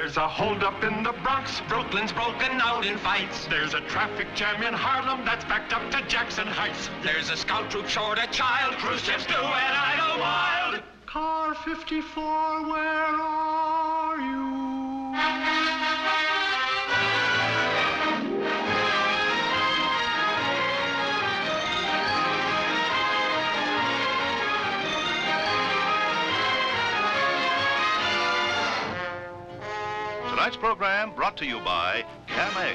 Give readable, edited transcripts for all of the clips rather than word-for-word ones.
There's a holdup in the Bronx. Brooklyn's broken out in fights. There's a traffic jam in Harlem that's backed up to Jackson Heights. There's a scout troop short a child. Cruise ships do and idle wild. Car 54, where are you? Tonight's program brought to you by Cam-A.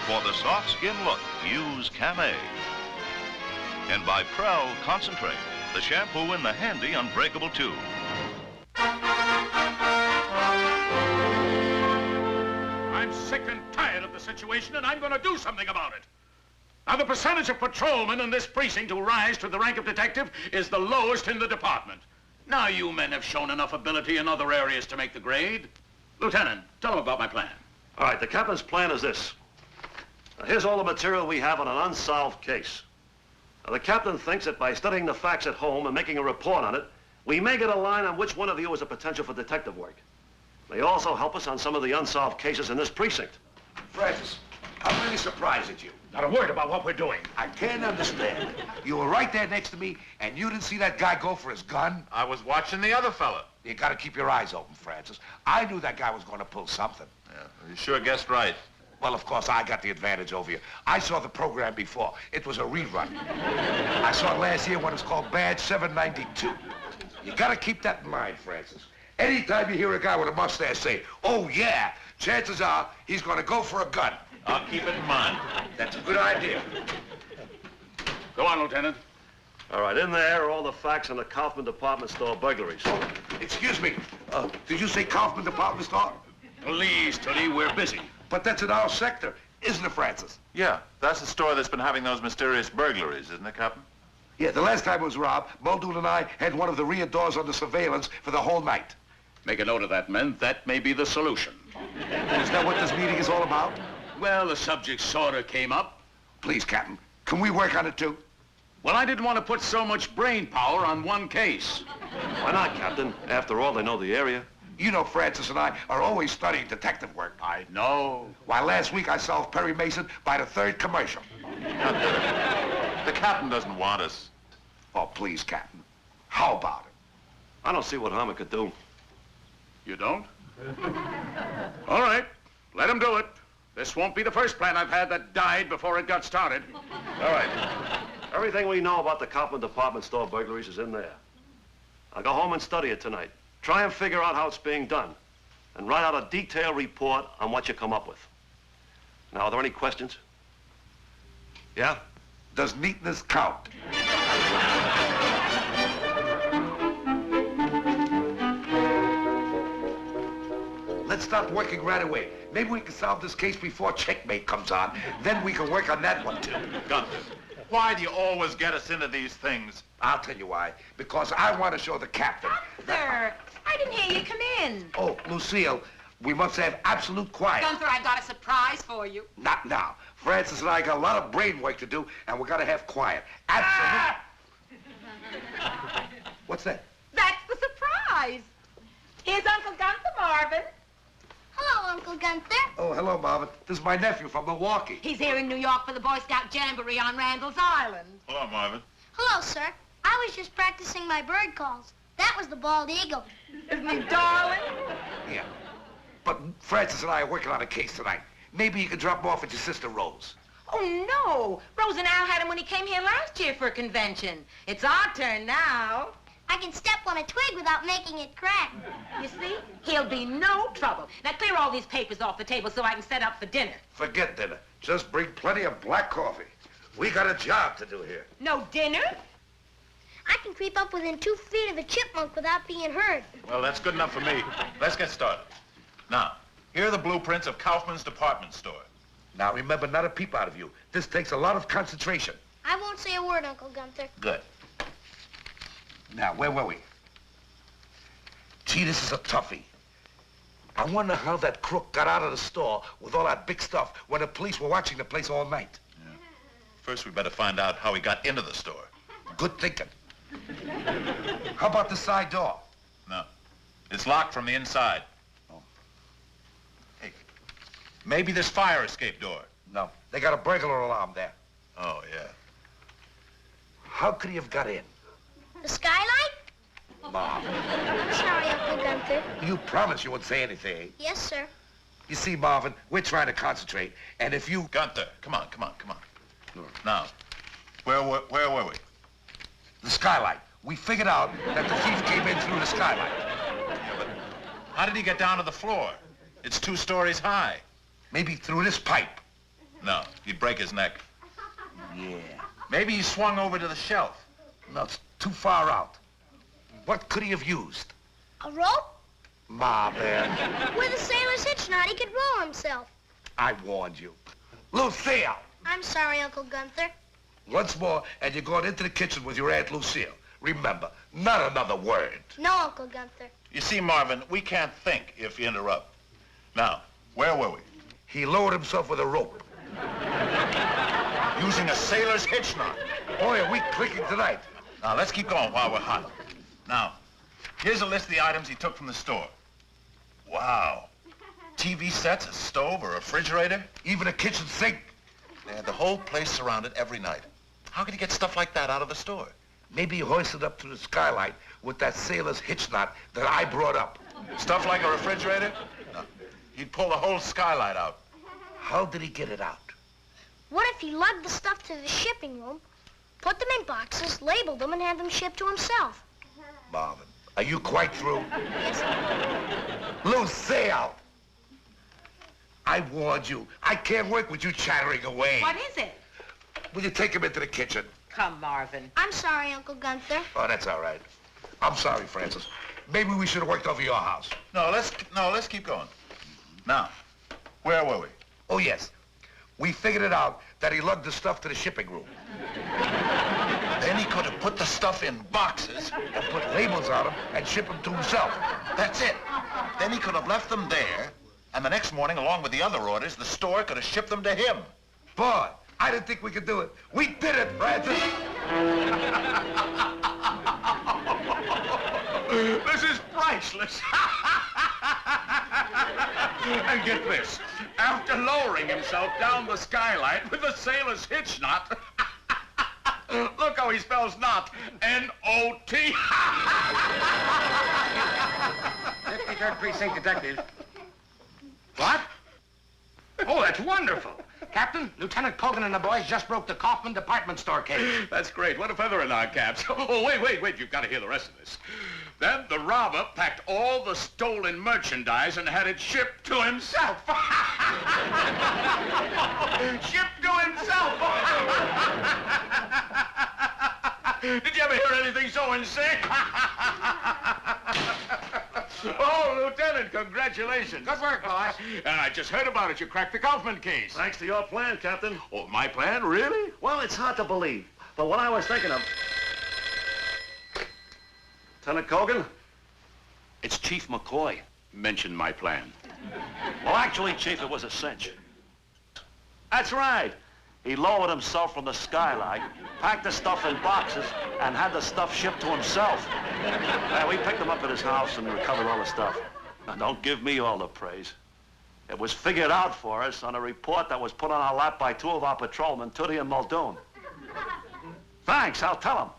For the soft skin look, use Cam-A. And by Prel Concentrate, the shampoo in the handy unbreakable tube. I'm sick and tired of the situation, and I'm going to do something about it. Now, the percentage of patrolmen in this precinct who rise to the rank of detective is the lowest in the department. Now, you men have shown enough ability in other areas to make the grade. Lieutenant, tell him about my plan. All right, the captain's plan is this. Now, here's all the material we have on an unsolved case. Now, the captain thinks that by studying the facts at home and making a report on it, we may get a line on which one of you has a potential for detective work. May also help us on some of the unsolved cases in this precinct. Francis, I'm really surprised at you. Not a word about what we're doing. I can't understand. You were right there next to me, and you didn't see that guy go for his gun? I was watching the other fella. You gotta keep your eyes open, Francis. I knew that guy was gonna pull something. Yeah, you sure guessed right. Well, of course, I got the advantage over you. I saw the program before. It was a rerun. I saw it last year when it's called Badge 792. You gotta keep that in mind, Francis. Anytime you hear a guy with a mustache say, "Oh, yeah," chances are he's gonna go for a gun. I'll keep it in mind. That's a good idea. Go on, Lieutenant. All right, in there are all the facts on the Kaufman department store burglaries. Oh, excuse me. Did you say Kaufman Department Store? Please, Tony, we're busy. But that's in our sector, isn't it, Francis? Yeah, that's the store that's been having those mysterious burglaries, isn't it, Captain? Yeah, the last time it was robbed, Muldoon and I had one of the rear doors under surveillance for the whole night. Make a note of that, men. That may be the solution. Is that what this meeting is all about? Well, the subject sort of came up. Please, Captain, can we work on it too? Well, I didn't want to put so much brain power on one case. Why not, Captain? After all, they know the area. You know Francis and I are always studying detective work. I know. Why, last week I solved Perry Mason by the third commercial. The captain doesn't want us. Oh, please, Captain. How about it? I don't see what harm it could do. You don't? All right, let him do it. This won't be the first plan I've had that died before it got started. All right. Everything we know about the Kaufman department store burglaries is in there. I'll go home and study it tonight. Try and figure out how it's being done. And write out a detailed report on what you come up with. Now, are there any questions? Yeah? Does neatness count? Let's start working right away. Maybe we can solve this case before checkmate comes on. Then we can work on that one, too. Gunther, why do you always get us into these things? I'll tell you why. Because I want to show the captain. Gunther, I didn't hear you come in. Oh, Lucille, we must have absolute quiet. Gunther, I've got a surprise for you. Not now. Francis and I got a lot of brain work to do, and we got to have quiet. Absolute. What's that? That's the surprise. Here's Uncle Gunther, Marvin. Hello, Uncle Gunther. Oh, hello, Marvin. This is my nephew from Milwaukee. He's here in New York for the Boy Scout Jamboree on Randall's Island. Hello, Marvin. Hello, sir. I was just practicing my bird calls. That was the bald eagle. Isn't he darling? Yeah. But Francis and I are working on a case tonight. Maybe you can drop him off at your sister Rose. Oh, no. Rose and Al had him when he came here last year for a convention. It's our turn now. I can step on a twig without making it crack. You see? He'll be no trouble. Now clear all these papers off the table so I can set up for dinner. Forget dinner. Just bring plenty of black coffee. We got a job to do here. No dinner? I can creep up within 2 feet of a chipmunk without being heard. Well, that's good enough for me. Let's get started. Now, here are the blueprints of Kaufman's department store. Now, remember, not a peep out of you. This takes a lot of concentration. I won't say a word, Uncle Gunther. Good. Now, where were we? Gee, this is a toughie. I wonder how that crook got out of the store with all that big stuff when the police were watching the place all night. Yeah. First, we better find out how he got into the store. Good thinking. How about the side door? No. It's locked from the inside. Maybe this fire escape door. No, they got a burglar alarm there. Oh, yeah. How could he have got in? The skylight? Marvin, I'm sorry, Uncle Gunther. you promised you wouldn't say anything. Yes, sir. You see, Marvin, we're trying to concentrate, and if you... Gunther, come on. Now, where were we? The skylight. We figured out that the thief came in through the skylight. Yeah, but how did he get down to the floor? It's 2 stories high. Maybe through this pipe. No, he'd break his neck. Yeah. Maybe he swung over to the shelf. No, it's too far out. What could he have used? A rope? Marvin, With a sailor's hitch knot, he could roll himself. I warned you. Lucille! I'm sorry, Uncle Gunther. Once more, and you're going into the kitchen with your Aunt Lucille. Remember, not another word. No, Uncle Gunther. You see, Marvin, we can't think if you interrupt. Now, where were we? He lowered himself with a rope. Using a sailor's hitch knot. Boy, are we clicking tonight. Now, let's keep going while we're hot. Now, here's a list of the items he took from the store. Wow. TV sets, a stove, a refrigerator. Even a kitchen sink. They had the whole place surrounded every night. How could he get stuff like that out of the store? Maybe he hoisted up to the skylight with that sailor's hitch knot that I brought up. Stuff like a refrigerator? No. He'd pull the whole skylight out. How did he get it out? What if he lugged the stuff to the shipping room, put them in boxes, labeled them, and had them shipped to himself? Marvin, are you quite through? Yes, sir. Lucille! I warned you. I can't work with you chattering away. What is it? Will you take him into the kitchen? Come, Marvin. I'm sorry, Uncle Gunther. Oh, that's all right. I'm sorry, Francis. Maybe we should have worked over your house. No, let's keep going. Now, where were we? Oh, yes. We figured it out that he lugged the stuff to the shipping room. Then he could have put the stuff in boxes. And put labels on them and shipped them to himself. That's it. Then he could have left them there, and the next morning, along with the other orders, the store could have shipped them to him. Boy, I didn't think we could do it. We did it, Francis. This is priceless. And get this. After lowering himself down the skylight with a sailor's hitch knot, look how he spells knot. N-O-T. 53rd Precinct Detective. What? Oh, that's wonderful. Captain, Lieutenant Cogan and the boys just broke the Kaufman department store case. That's great. What a feather in our caps. Oh, wait. You've got to hear the rest of this. Then the robber packed all the stolen merchandise and had it shipped to himself. Shipped to himself. Did you ever hear anything so insane? Oh, Lieutenant, congratulations. Good work, boss. And I just heard about it. You cracked the Kaufman case. Thanks to your plan, Captain. Oh, my plan? Really? Well, it's hard to believe, but what I was thinking of... Lieutenant Cogan? It's Chief McCoy. Mention my plan. Well, actually, Chief, it was a cinch. That's right. He lowered himself from the skylight, packed the stuff in boxes, and had the stuff shipped to himself. We picked him up at his house and recovered all the stuff. Now, don't give me all the praise. It was figured out for us on a report that was put on our lap by 2 of our patrolmen, Tootie and Muldoon. Thanks, I'll tell him.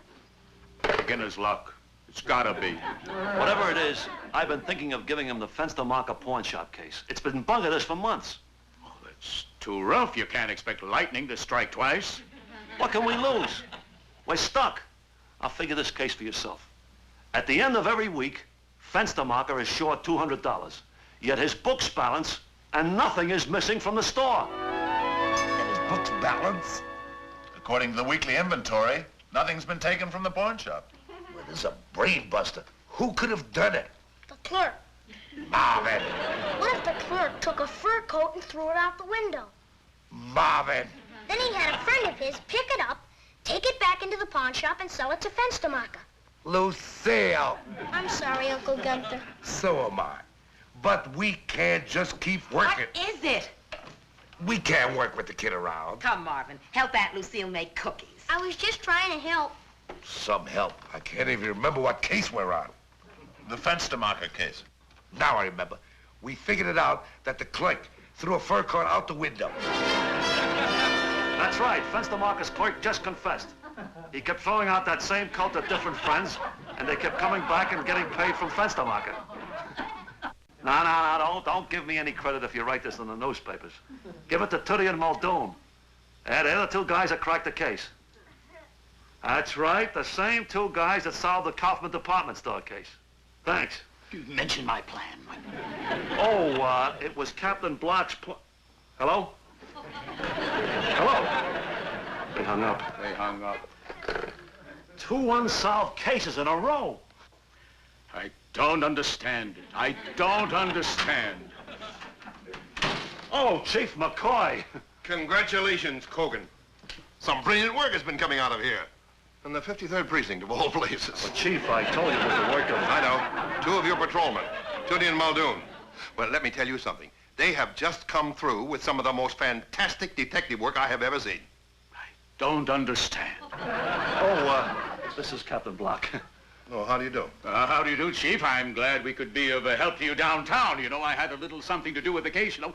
Beginner's luck. It's gotta be. Whatever it is, I've been thinking of giving him the Fenstermacher pawn shop case. It's been bugging us for months. Oh, that's too rough. You can't expect lightning to strike twice. What can we lose? We're stuck. I'll figure this case for yourself. At the end of every week, Fenstermacher is short $200. Yet his books balance, and nothing is missing from the store. And his books balance? According to the weekly inventory, nothing's been taken from the pawn shop. Well, this is a brain buster. Who could have done it? The clerk. Marvin. What if the clerk took a fur coat and threw it out the window? Marvin. Then he had a friend of his pick it up, take it back into the pawn shop, and sell it to Fenstermacher. Lucille. I'm sorry, Uncle Gunther. So am I. But we can't just keep working. What is it? We can't work with the kid around. Come, Marvin. Help Aunt Lucille make cookies. I was just trying to help. Some help. I can't even remember what case we're on. The Fenstermacher case. Now I remember. We figured it out that the clerk threw a fur coat out the window. That's right. Fenstermacher's clerk just confessed. He kept throwing out that same coat to different friends, and they kept coming back and getting paid from Fenstermacher. No, don't give me any credit if you write this in the newspapers. Give it to Tootie and Muldoon. They're the two guys that cracked the case. That's right, the same two guys that solved the Kaufman department store case. Thanks. You mentioned my plan. Oh, it was Captain Block's Hello? Hello? They hung up. 2 unsolved cases in a row. I don't understand it. I don't understand. Oh, Chief McCoy. Congratulations, Cogan. Some brilliant work has been coming out of here. And the 53rd Precinct, of all places. Well, Chief, I told you it was the work of... I know. 2 of your patrolmen, Tootie and Muldoon. Well, let me tell you something. They have just come through with some of the most fantastic detective work I have ever seen. I don't understand. This is Captain Block. Oh, how do you do? How do you do, Chief? I'm glad we could be of help to you downtown. You know, I had a little something to do with the case, you know.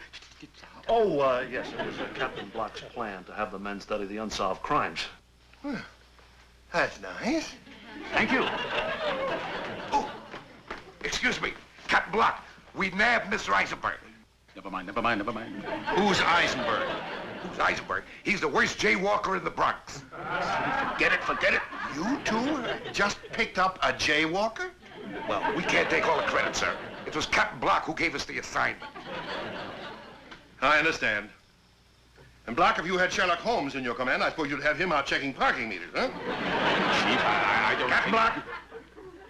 Yes, it was Captain Block's plan to have the men study the unsolved crimes. Well, that's nice. Thank you. Oh, excuse me, Captain Block. We nabbed Mr. Eisenberg. Never mind. Who's Eisenberg? Who's Eisenberg? He's the worst jaywalker in the Bronx. Forget it. You two just picked up a jaywalker? Well, we can't take all the credit, sir. It was Captain Block who gave us the assignment. I understand. And Block, if you had Sherlock Holmes in your command, I suppose you'd have him out checking parking meters, huh? Chief, I don't... Captain Block,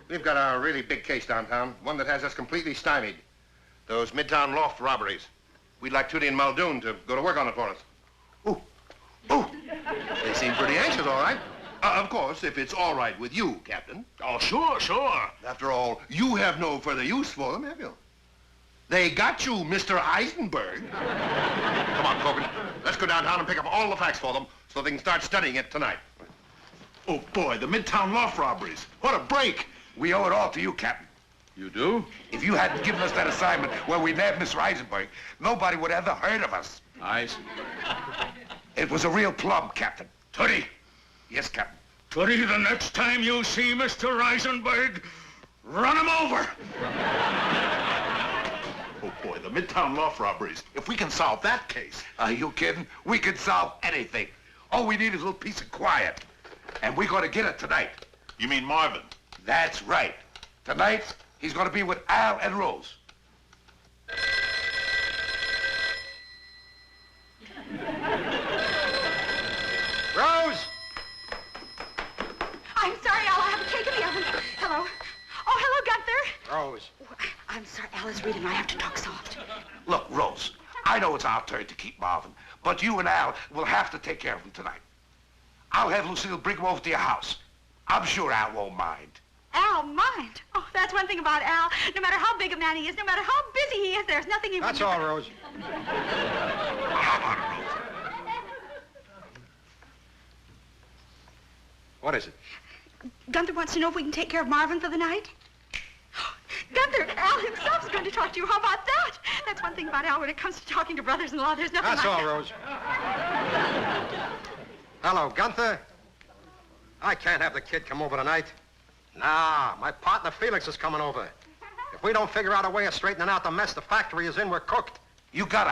we've got a really big case downtown, one that has us completely stymied. Those Midtown loft robberies. We'd like Tootie and Muldoon to go to work on it for us. Ooh. They seem pretty anxious, all right. Of course, if it's all right with you, Captain. Oh, sure. After all, you have no further use for them, have you? They got you, Mr. Eisenberg. Come on, Cogan. Let's go downtown and pick up all the facts for them so they can start studying it tonight. Oh, boy, the Midtown loft robberies. What a break. We owe it all to you, Captain. You do? If you hadn't given us that assignment where we nabbed Mr. Eisenberg, nobody would have ever heard of us. Eisenberg. It was a real plum, Captain. Tootie. Yes, Captain. Tootie, the next time you see Mr. Eisenberg, run him over. Oh, boy, the Midtown loft robberies. If we can solve that case... Are you kidding? We can solve anything. All we need is a little peace of quiet. And we're going to get it tonight. You mean Marvin? That's right. Tonight, he's going to be with Al and Rose. Rose! I'm sorry, Al. I have a cake in the oven. Hello. Oh, hello, Gunther. Rose. I'm sorry, Al is reading. I have to talk soft. Look, Rose, I know it's our turn to keep Marvin, but you and Al will have to take care of him tonight. I'll have Lucille bring him over to your house. I'm sure Al won't mind. Al, mind? Oh, that's one thing about Al. No matter how big a man he is, no matter how busy he is, there's nothing he That's wouldn't... all, Rose. How about it, Rose? What is it? Gunther wants to know if we can take care of Marvin for the night. Gunther, Al himself's going to talk to you. How about that? That's one thing about Al when it comes to talking to brothers-in-law. There's nothing That's like all, that. Rose. Hello, Gunther. I can't have the kid come over tonight. Nah, my partner Felix is coming over. If we don't figure out a way of straightening out the mess the factory is in, we're cooked. You gotta